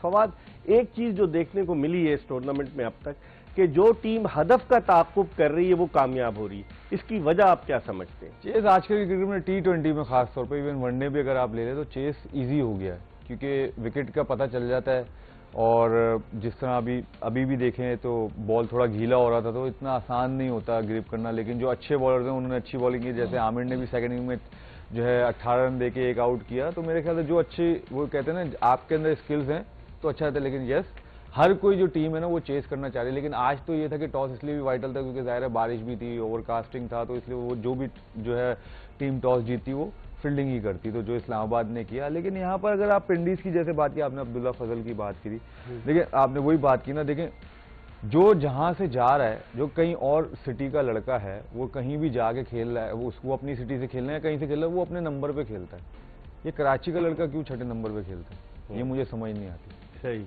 फवाद, एक चीज जो देखने को मिली है इस टूर्नामेंट में अब तक कि जो टीम हदफ का ताक़ुब कर रही है वो कामयाब हो रही है, इसकी वजह आप क्या समझते हैं? चेस आजकल की क्रिकेट में T20 में खास तौर पर, इवन वनडे भी अगर आप ले लें तो चेस ईजी हो गया है, क्योंकि विकेट का पता चल जाता है। और जिस तरह अभी भी देखें तो बॉल थोड़ा गीला हो रहा था, तो इतना आसान नहीं होता ग्रिप करना, लेकिन जो अच्छे बॉलर थे उन्होंने अच्छी बॉलिंग की। जैसे आमिर ने भी सेकंड इनिंग में जो है 18 रन देके एक आउट किया। तो मेरे ख्याल से जो अच्छे, वो कहते हैं ना, आपके अंदर स्किल्स हैं तो अच्छा था। लेकिन यस, हर कोई जो टीम है ना वो चेस करना चाह रही है। लेकिन आज तो ये था कि टॉस इसलिए भी वाइटल था क्योंकि ज़ाहिर है बारिश भी थी, ओवरकास्टिंग था, तो इसलिए वो जो है टीम टॉस जीती वो फील्डिंग ही करती, तो जो इस्लामाबाद ने किया। लेकिन यहाँ पर अगर आप विंडीज की जैसे बात की, आपने अब्दुल्ला फजल की बात की, देखिए आपने वही बात की ना, देखें जो जहां से जा रहा है, जो कहीं और सिटी का लड़का है, वो कहीं भी जाके खेल रहा है, वो उसको अपनी सिटी से खेलना है, कहीं से खेल रहा है, वो अपने नंबर पे खेलता है। ये कराची का लड़का क्यों छठे नंबर पे खेलता है, ये मुझे समझ नहीं आती। सही,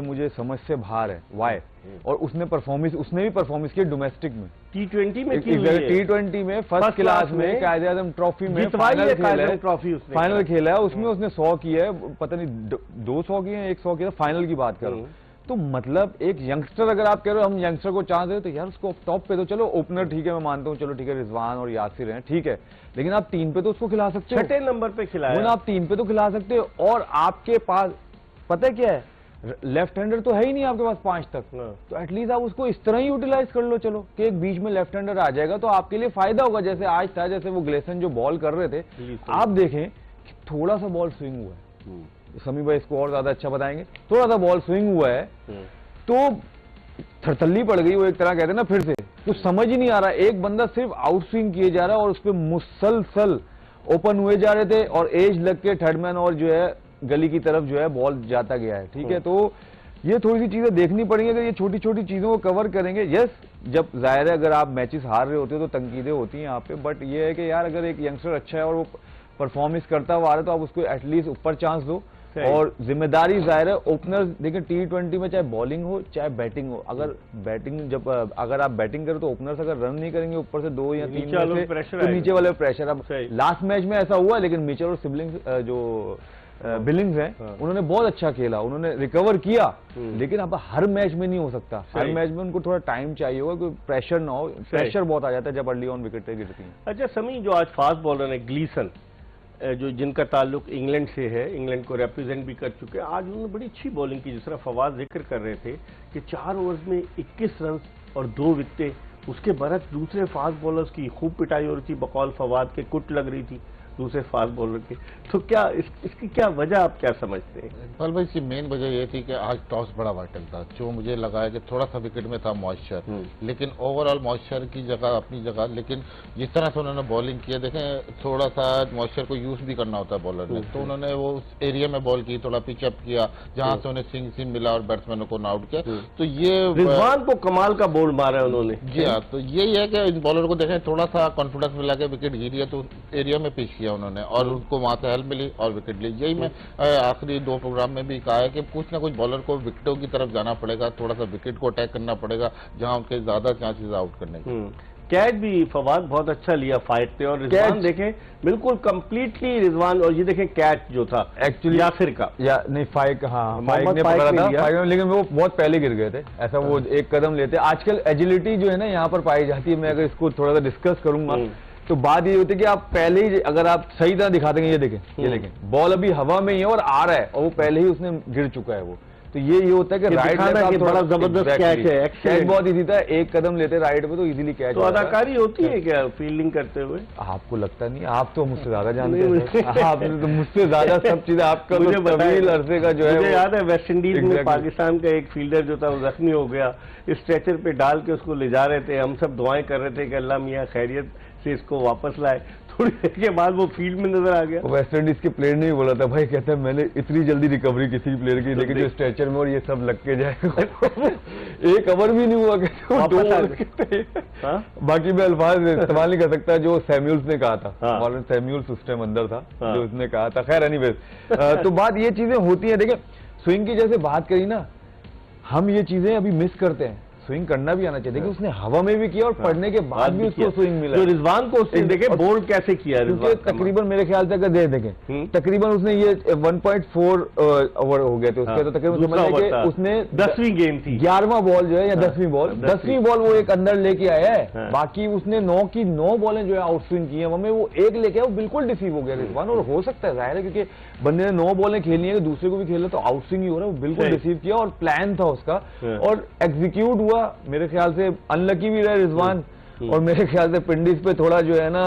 मुझे समझ से बाहर है, वाई। और उसने भी परफॉर्मेंस की डोमेस्टिक में, T20 में, T20 में फर्स्ट क्लास में कायदे आजम ट्रॉफी में फाइनल खेला है, उसमें उसने 100 किया है, पता नहीं 200 किए हैं, 100 किया, फाइनल की बात कर रहा हूं। तो मतलब एक यंगस्टर, अगर आप कह रहे हो हम यंगस्टर को चांस दे, तो यार उसको टॉप पे, तो चलो ओपनर ठीक है, मैं मानता हूँ, चलो ठीक है, रिजवान और यासिर हैं, ठीक है, लेकिन आप 3 पे तो उसको खिला सकते हो, छठे नंबर पे खिलाया, आप 3 पे तो खिला सकते हो। और आपके पास पता है क्या है, लेफ्ट हैंडर तो है ही नहीं आपके पास 5 तक, तो एटलीस्ट आप उसको इस तरह ही यूटिलाइज कर लो, चलो कि एक बीच में लेफ्ट हैंडर आ जाएगा तो आपके लिए फायदा होगा। जैसे आज था, जैसे वो ग्लेसन जो बॉल कर रहे थे, आप देखें कि थोड़ा सा बॉल स्विंग हुआ है, समी भाई इसको और ज्यादा अच्छा बताएंगे, थोड़ा सा बॉल स्विंग हुआ है तो थरथल्ली पड़ गई, वो एक तरह कहते हैं ना, फिर से कुछ समझ ही नहीं आ रहा। एक बंदा सिर्फ आउट स्विंग किए जा रहा है और उस पर मुसलसल ओपन हुए जा रहे थे, और एज लग के थर्डमैन और जो है गली की तरफ जो है बॉल जाता गया है, ठीक है। तो ये थोड़ी सी चीजें देखनी पड़ेंगी, अगर ये छोटी छोटी चीजों को कवर करेंगे। यस, जब जाहिर है अगर आप मैचेस हार रहे होते हो तो तंकीदें होती हैं यहाँ पे, बट ये है कि यार अगर एक यंगस्टर अच्छा है और वो परफॉर्मेंस करता हुआ आ रहा है तो आप उसको एटलीस्ट ऊपर चांस दो। और जिम्मेदारी जाहिर है ओपनर, देखिए T20 में चाहे बॉलिंग हो चाहे बैटिंग हो, अगर आप बैटिंग करो तो ओपनर्स अगर रन नहीं करेंगे ऊपर से 2 या 3 तो नीचे वाले प्रेशर। अब लास्ट मैच में ऐसा हुआ, लेकिन मिचेल और सिबलिंग्स जो बिलिंग्स हैं उन्होंने बहुत अच्छा खेला, उन्होंने रिकवर किया, लेकिन अब हर मैच में नहीं हो सकता, हर मैच में उनको थोड़ा टाइम चाहिए होगा, कोई प्रेशर ना हो, प्रेशर बहुत आ जाता है जब अर्ली ऑन विकेटें गिरती हैं। अच्छा समी, जो आज फास्ट बॉलर है ग्लीसन, जो जिनका ताल्लुक इंग्लैंड से है, इंग्लैंड को रिप्रेजेंट भी कर चुके हैं, आज उन्होंने बड़ी अच्छी बॉलिंग की, जिस तरह फवाद जिक्र कर रहे थे कि 4 ओवर्स में 21 रन और 2 विकेटें। उसके बरक्स दूसरे फास्ट बॉलर्स की खूब पिटाई हो रही थी, बकौल फवाद के कुट लग रही थी दूसरे फास्ट बॉलर के। तो क्या इसकी क्या वजह, आप क्या समझते हैं? इकबाल भाई, इसकी मेन वजह ये थी कि आज टॉस बड़ा वाइटल था, जो मुझे लगा है कि थोड़ा सा विकेट में था मॉइस्चर, लेकिन ओवरऑल मॉइस्चर की जगह अपनी जगह, लेकिन जिस तरह से उन्होंने बॉलिंग किया, देखें थोड़ा सा मॉइस्चर को यूज भी करना होता है बॉलर ने, तो उन्होंने वो उस एरिया में बॉल की, थोड़ा पिचअप किया जहां से उन्हें स्विंग सिम मिला और बैट्समैनों को आउट किया। तो ये रिजवान को कमाल का बॉल मारा उन्होंने। जी हाँ, तो यही है कि इन बॉलर को देखें थोड़ा सा कॉन्फिडेंस मिला के विकेट गिरी है तो एरिया में पिच किया उन्होंने और उनको वहां से हेल्प मिली और विकेट ली। यही मैं आखिरी 2 प्रोग्राम में भी कहा है कि कुछ ना कुछ बॉलर को विकेटों की तरफ जाना पड़ेगा, थोड़ा सा विकेट को अटैक करना पड़ेगा जहां उनके ज्यादा चांसेस आउट करने के। कैच भी फवाद बहुत अच्छा लिया फाइट पे, और रिजवान देखें बिल्कुल कंप्लीटली रिजवान, और ये देखें कैच जो था एक्चुअली यासिर का, या नहीं फाइक, हाँ फाइक ने पकड़ा था, लेकिन वो बहुत पहले गिर गए थे, ऐसा वो एक कदम लेते। आजकल एजिलिटी जो है ना यहाँ पर पाई जाती है, मैं अगर इसको थोड़ा सा डिस्कस करूंगा तो बात ये होती है कि आप पहले ही अगर आप सही तरह दिखा देंगे, ये देखें बॉल अभी हवा में ही है और आ रहा है और वो पहले ही उसने गिर चुका है वो, तो ये होता है कि राइट लेफ्ट बड़ा जबरदस्त कैच है, कैच बहुत इजी था, एक कदम लेते राइट पे तो इजीली कैच। तो अदाकारी होती है क्या फील्डिंग करते हुए? आपको लगता नहीं, आप तो मुझसे ज्यादा जानते हैं, आप तो मुझसे ज्यादा सब चीजें आपका तवील अरसे का जो है। मुझे याद है वेस्ट इंडीज में पाकिस्तान का एक फील्डर जो था वो जख्मी हो गया, स्ट्रेचर पे डाल के उसको ले जा रहे थे, हम सब दुआएं कर रहे थे कि अल्लाह मियां खैरियत से इसको वापस लाए। थोड़ी देर के बाद वो फील्ड में नजर आ गया। वेस्ट इंडीज के प्लेयर ने भी बोला था, भाई कहते हैं मैंने इतनी जल्दी रिकवरी किसी प्लेयर की, लेकिन जो स्ट्रेचर में और ये सब लग के जाएगा एक ओवर भी नहीं हुआ कहते। बाकी मैं अल्फाज इस्तेमाल नहीं कर सकता जो सैम्यूल्स ने कहा था, मॉर्गन सैम्यूल्स उस टाइम अंदर था जो उसने कहा था। खैर एनीवेज, तो बात ये चीजें होती है। देखिए स्विंग की जैसे बात करी ना, हम ये चीजें अभी मिस करते हैं। स्विंग करना भी आना चाहिए। देखिए उसने हवा में भी किया और पढ़ने के बाद भी उसको स्विंग मिला। जो रिजवान को उसने देखे बोल्ड कैसे किया, तकरीबन मेरे ख्याल से अगर देखें तकरीबन उसने ये 1.4 ओवर हो गए थे उसके, तो तकरीबन उसने 10वीं गेंद थी, 11वां बॉल जो है या 10वीं बॉल वो एक अंदर लेके आया है। बाकी उसने 9 की 9 बॉलें जो है आउट स्विंग की है, हमें वो एक लेके वो बिल्कुल डिसीव हो गया रिजवान। और हो सकता है, जाहिर है, क्योंकि बंदे ने 9 बॉलें खेलनी है, दूसरे को भी खेल रहा, तो आउट स्विंग ही हो रहा है, वो बिल्कुल डिसीव किया और प्लान था उसका और एग्जीक्यूट हुआ। मेरे ख्याल से अनलकी भी रहे रिजवान और मेरे ख्याल से पिंडीज पे थोड़ा जो है ना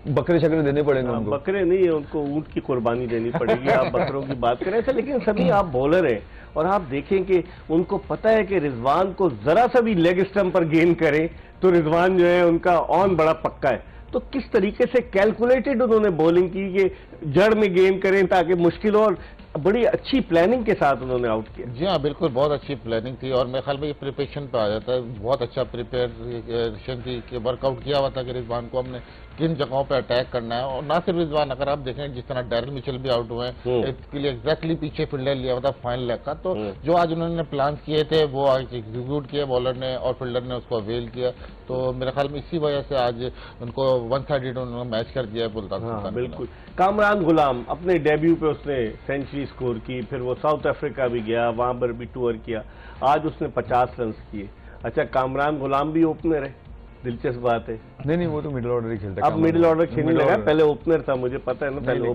बकरे शकरे देने पड़ेंगे उनको। बकरे नहीं है, उनको ऊंट की कुर्बानी देनी पड़ेगी। आप बकरों की बात करें थे, लेकिन सभी आप बॉलर हैं और आप देखें कि उनको पता है कि रिजवान को जरा सा भी लेग स्टंप पर गेंद करें तो रिजवान जो है उनका ऑन बड़ा पक्का है। तो किस तरीके से कैलकुलेटेड उन्होंने बॉलिंग की कि जड़ में गेंद करें ताकि मुश्किल हो, और बड़ी अच्छी प्लानिंग के साथ उन्होंने आउट किया। जी हाँ, बिल्कुल बहुत अच्छी प्लानिंग थी और मेरे ख्याल में ये प्रिपरेशन पे आ जाता है, बहुत अच्छा प्रिपरेशन थी कि वर्कआउट किया हुआ था कि रिजवान को हमने किन जगहों पे अटैक करना है। और ना सिर्फ रिजवान, अगर आप देखें जिस तरह डैरेन मिचेल भी आउट हुए हैं, इसके लिए एग्जैक्टली पीछे फील्डर लिया हुआ था फाइनल लेग का। तो जो आज उन्होंने प्लान किए थे वो आज एग्जीक्यूट किए बॉलर ने और फील्डर ने उसको अवेल किया। तो मेरे ख्याल में इसी वजह से आज उनको 1 साइडेड उन्होंने मैच कर दिया है मुल्तान सुल्तान। बिल्कुल। कामरान गुलाम अपने डेब्यू पे उसने सेंचुरी स्कोर की, फिर वो साउथ अफ्रीका भी गया, वहां पर भी टूर किया, आज उसने 50 रन किए। अच्छा, कामरान गुलाम भी ओपनर है, दिलचस्प बात है। नहीं, वो तो मिडिल ऑर्डर ही खेलता है। अब मिडिल ऑर्डर खेलने लगा, पहले ओपनर था, मुझे पता है ना, पहले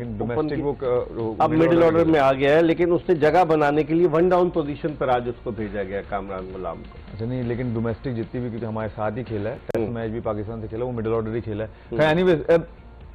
अब मिडिल ऑर्डर में आ गया है, लेकिन उसने जगह बनाने के लिए 1 डाउन पोजीशन पर आज उसको भेजा गया कामरान गुलाम को। अच्छा, नहीं, लेकिन डोमेस्टिक जितनी भी, क्योंकि हमारे साथ ही खेला है, टेस्ट मैच भी पाकिस्तान से खेला, वो मिडिल ऑर्डर ही खेला है। एनीवेज,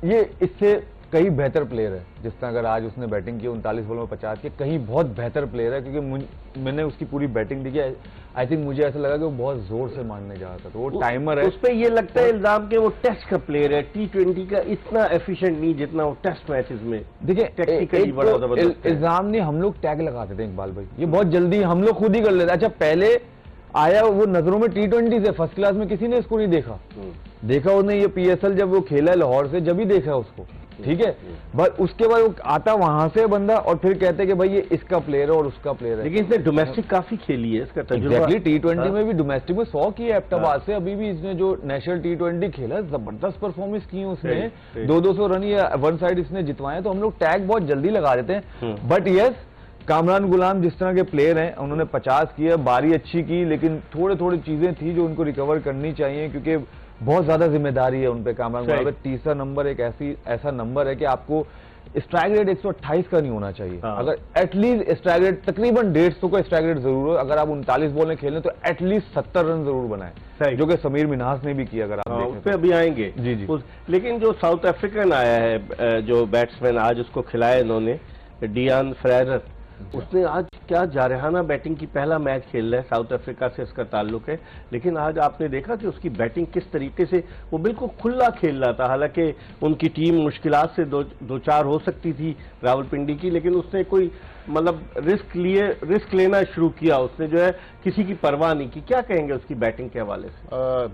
ये इससे कहीं बेहतर प्लेयर है। जिस तरह अगर आज उसने बैटिंग की 39 बॉलों में 50 किए, कहीं बहुत बेहतर प्लेयर है, क्योंकि मैंने उसकी पूरी बैटिंग देखी। आई थिंक मुझे ऐसा लगा कि वो बहुत जोर से मारने जा रहा था, तो वो टाइमर है। उस पर ये लगता है इल्जाम कि वो टेस्ट का प्लेयर है, T20 का इतना एफिशिएंट नहीं जितना वो टेस्ट मैचेस में। देखिए, टेक्निकली बड़ा जबरदस्त इल्जाम नहीं, हम लोग टैग लगाते थे इकबाल भाई, ये बहुत जल्दी हम लोग खुद ही कर लेते। अच्छा, पहले आया वो नजरों में T20 से, फर्स्ट क्लास में किसी ने इसको नहीं देखा उसने, ये PSL जब वो खेला है लाहौर से, जब ही देखा उसको, ठीक है। बस उसके बाद वो आता वहां से बंदा और फिर कहते कि भाई ये इसका प्लेयर है और उसका प्लेयर है। लेकिन इसने डोमेस्टिक काफी खेली है, इसका तजुर्बा T20 में भी डोमेस्टिक में 100 की है एबटाबाद से। अभी भी इसने जो नेशनल T20 खेला, जबरदस्त परफॉर्मेंस की है उसने, 200 रन या 1 साइड इसने जितवाए। तो हम लोग टैग बहुत जल्दी लगा देते हैं। बट यस, कामरान गुलाम जिस तरह के प्लेयर हैं, उन्होंने 50 किया, बारी अच्छी की, लेकिन थोड़ी चीजें थी जो उनको रिकवर करनी चाहिए, क्योंकि बहुत ज्यादा जिम्मेदारी है उन पे। कामरान गुलाम तीसरा नंबर एक ऐसा नंबर है कि आपको स्ट्राइक रेट 128 का नहीं होना चाहिए। अगर एटलीस्ट स्ट्राइक रेट तकरीबन 150 का स्ट्राइक रेट जरूर हो। अगर आप 39 बॉलें खेलें तो एटलीस्ट 70 रन जरूर बनाए, जो कि समीर मिन्हास ने भी किया। अगर आप उस पे अभी आएंगे जी। लेकिन जो साउथ अफ्रीकन आया है, जो बैट्समैन आज उसको खिलाया इन्होंने, डियान फ्रेजर, उसने आज क्या जारहाना बैटिंग की, पहला मैच खेल रहा है, साउथ अफ्रीका से इसका ताल्लुक है। लेकिन आज आपने देखा कि उसकी बैटिंग किस तरीके से, वो बिल्कुल खुला खेल रहा था। हालांकि उनकी टीम मुश्किलात से दो चार हो सकती थी रावलपिंडी की, लेकिन उसने कोई मतलब रिस्क लेना शुरू किया। उसने जो है किसी की परवाह नहीं की। क्या कहेंगे उसकी बैटिंग के हवाले से?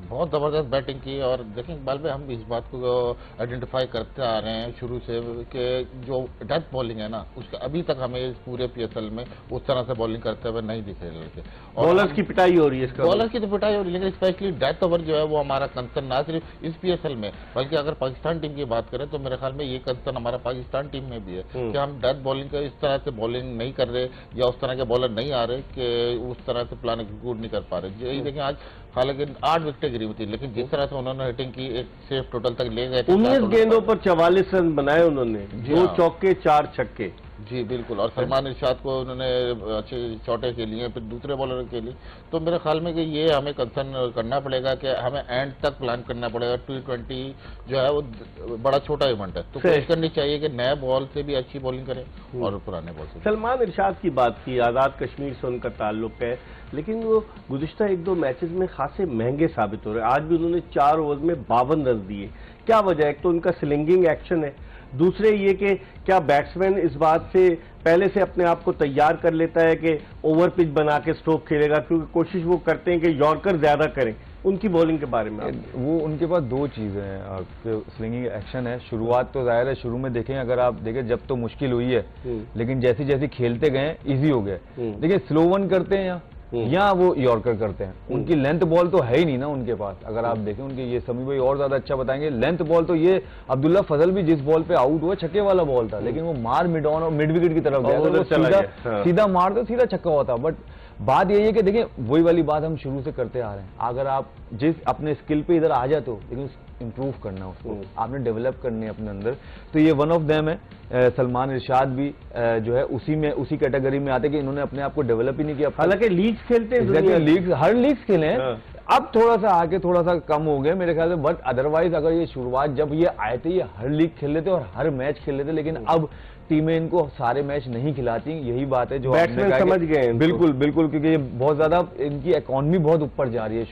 बहुत जबरदस्त बैटिंग की। और देखें इकबाल भाई, हम इस बात को आइडेंटिफाई करते आ रहे हैं शुरू से कि जो डेथ बॉलिंग है ना, उसका अभी तक हमें इस पूरे PSL में उस तरह से बॉलिंग करते हुए नहीं दिखे लड़के। बॉलर्स की पिटाई हो रही है, बॉलर की तो पिटाई हो रही है, लेकिन स्पेशली डेथ ओवर जो है वो हमारा कंसर्न ना सिर्फ इस PSL में, बल्कि अगर पाकिस्तान टीम की बात करें तो मेरे ख्याल में ये कंसर्न हमारा पाकिस्तान टीम में भी है कि हम डेथ बॉलिंग का इस तरह से बॉलिंग नहीं कर रहे, या उस तरह के बॉलर नहीं आ रहे कि उस तरह से प्लान एग्जीक्यूट नहीं कर पा रहे। यही देखें, आज हालांकि 8 विकेटें गिरी हुई थी, लेकिन जिस तरह से उन्होंने हिटिंग की, एक सेफ टोटल तक ले गए थे। 19 गेंदों पर 44 रन बनाए उन्होंने, 2 चौके 4 छक्के। जी बिल्कुल। और सलमान इरशाद को उन्होंने अच्छे चौटे के लिए, फिर दूसरे बॉलर के लिए। तो मेरे ख्याल में कि ये हमें कंसर्न करना पड़ेगा कि हमें एंड तक प्लान करना पड़ेगा। T20 जो है वो बड़ा छोटा इवेंट है, तो कोशिश करनी चाहिए कि नए बॉल से भी अच्छी बॉलिंग करें और पुराने बॉल से। सलमान इरशाद की बात की, आज़ाद कश्मीर से उनका ताल्लुक है, लेकिन वो गुज़िश्ता 1-2 मैचेस में खासे महंगे साबित हो रहे हैं। आज भी उन्होंने 4 ओवर में 52 रन दिए। क्या वजह है? एक तो उनका स्लिंगिंग एक्शन है, दूसरे ये कि क्या बैट्समैन इस बात से पहले से अपने आप को तैयार कर लेता है कि ओवर पिच बना के स्ट्रोक खेलेगा, क्योंकि कोशिश वो करते हैं कि यॉर्कर ज्यादा करें। उनकी बॉलिंग के बारे में वो उनके पास 2 चीजें हैं। स्लिंगिंग एक्शन है, शुरुआत तो जाहिर है शुरू में देखें, अगर आप देखें जब तो मुश्किल हुई है, लेकिन जैसे जैसे खेलते गए इजी हो गए। देखिए स्लो वन करते हैं यहाँ, या वो यॉर्कर करते हैं। उनकी लेंथ बॉल तो है ही नहीं ना उनके पास। अगर आप देखें उनके, ये समी भाई और ज्यादा अच्छा बताएंगे, लेंथ बॉल तो ये अब्दुल्ला फजल भी जिस बॉल पे आउट हुआ छक्के वाला बॉल था, लेकिन वो मार मिड ऑन और मिड विकेट की तरफ गया, तो वो सीधा मार दो सीधा छक्का होता। बट बात यही है कि देखिए वही वाली बात हम शुरू से करते आ रहे हैं, अगर आप जिस अपने स्किल पे इधर आ जाते हो, लेकिन इंप्रूव करना उसको आपने डेवलप करने अपने अंदर, तो ये वन ऑफ देम है। सलमान इरशाद भी जो है उसी कैटेगरी में आते कि इन्होंने अपने आप को डेवलप ही नहीं किया। हालांकि लीग्स खेलते हैं, लीग हर लीग्स खेले हैं, अब थोड़ा सा आके थोड़ा सा कम हो गए मेरे ख्याल से। बट अदरवाइज अगर ये शुरुआत जब ये आए थे, ये हर लीग खेल लेते और हर मैच खेल लेते, लेकिन अब टीमें इनको सारे मैच नहीं खिलाती। यही बात है जो बैट्समैन समझ गए। बिल्कुल बिल्कुल, क्योंकि ये बहुत ज्यादा इनकी इकोनॉमी बहुत ऊपर जा रही है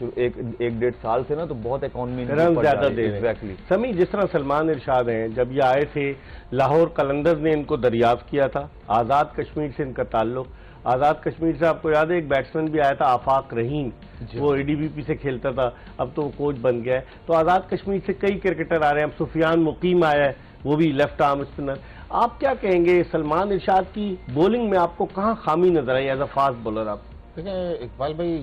एक डेढ़ साल से ना, तो बहुत इकोनॉमी रन ज्यादा दे रहे हैं। समी, जिस तरह सलमान इरशाद हैं, जब ये आए थे लाहौर कलंदर्स ने इनको दरियाफ्त किया था, आजाद कश्मीर से इनका ताल्लुक। आजाद कश्मीर से आपको याद है एक बैट्समैन भी आया था आफाक रहीम, वो एडीबीपी से खेलता था, अब तो वो कोच बन गया है। तो आजाद कश्मीर से कई क्रिकेटर आ रहे हैं, अब सुफियान मुकीम आया है, वो भी लेफ्ट आर्म स्पिनर। आप क्या कहेंगे सलमान इरशाद की बॉलिंग में आपको कहाँ खामी नजर I as a fast bowler? आप देखिए इकबाल भाई,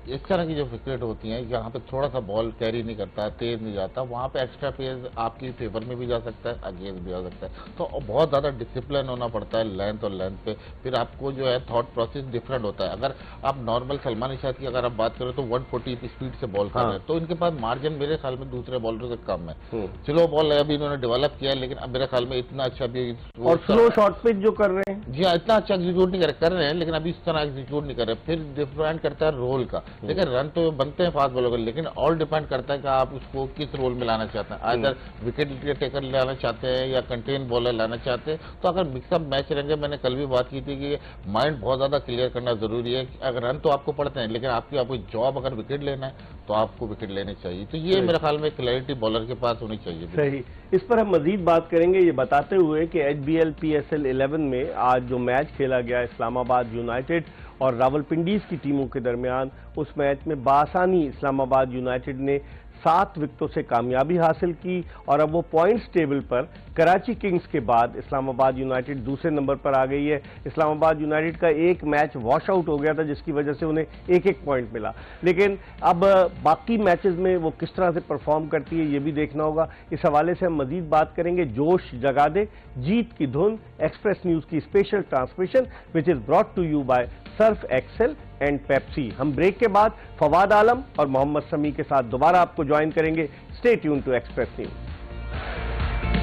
इस तरह की जो विकेट होती हैं जहाँ पे थोड़ा सा बॉल कैरी नहीं करता, तेज नहीं जाता, वहाँ पे एक्स्ट्रा पेस आपकी फेवर में भी जा सकता है, अगेंस्ट भी जा सकता है। तो बहुत ज़्यादा डिसिप्लिन होना पड़ता है लेंथ और लेंथ पे, फिर आपको जो है थॉट प्रोसेस डिफरेंट होता है। अगर आप नॉर्मल सलमान इरशाद की अगर आप बात करें तो 140 स्पीड से बॉल कर रहे हैं, तो इनके पास मार्जिन मेरे ख्याल में दूसरे बॉलरों से कम है। स्लो बॉल अभी इन्होंने डेवलप किया है, लेकिन अब मेरे ख्याल में इतना अच्छा भी और स्लो शॉर्ट पिच जो कर रहे हैं, जी हाँ, इतना अच्छा एग्जीक्यूट नहीं कर रहे हैं, लेकिन अभी इस तरह एग्जीक्यूट नहीं कर रहे। फिर डिपेंड करता है रोल का। देखिए रन तो बनते हैं फास्ट बॉलर, लेकिन ऑल डिपेंड करता है कि आप उसको किस रोल में लाना चाहते हैं। अगर विकेट टेकर लाना चाहते हैं या कंटेन बॉलर लाना चाहते हैं, तो अगर मिक्सअप मैच रहेंगे, मैंने कल भी बात की थी कि माइंड बहुत ज्यादा क्लियर करना जरूरी है। अगर रन तो आपको पड़ते हैं, लेकिन आपकी जॉब अगर विकेट लेना है तो आपको विकेट लेने चाहिए। तो ये मेरे ख्याल में क्लैरिटी बॉलर के पास होनी चाहिए। सही, इस पर हम मजीद बात करेंगे, ये बताते हुए कि HBL PSL 11 में आज जो मैच खेला गया इस्लामाबाद यूनाइटेड और रावलपिंडीज की टीमों के दरमियान, उस मैच में बासानी इस्लामाबाद यूनाइटेड ने 7 विकेटों से कामयाबी हासिल की और अब वो पॉइंट्स टेबल पर कराची किंग्स के बाद इस्लामाबाद यूनाइटेड दूसरे नंबर पर आ गई है। इस्लामाबाद यूनाइटेड का एक मैच वॉश आउट हो गया था, जिसकी वजह से उन्हें एक पॉइंट मिला, लेकिन अब बाकी मैचेस में वो किस तरह से परफॉर्म करती है ये भी देखना होगा। इस हवाले से हम मजीद बात करेंगे। जोश जगा दे, जीत की धुन, एक्सप्रेस न्यूज की special transmission which is brought to you by Surf Excel and Pepsi. हम ब्रेक के बाद फवाद आलम और मोहम्मद समी के साथ दोबारा आपको ज्वाइन करेंगे। Stay tune to Express news.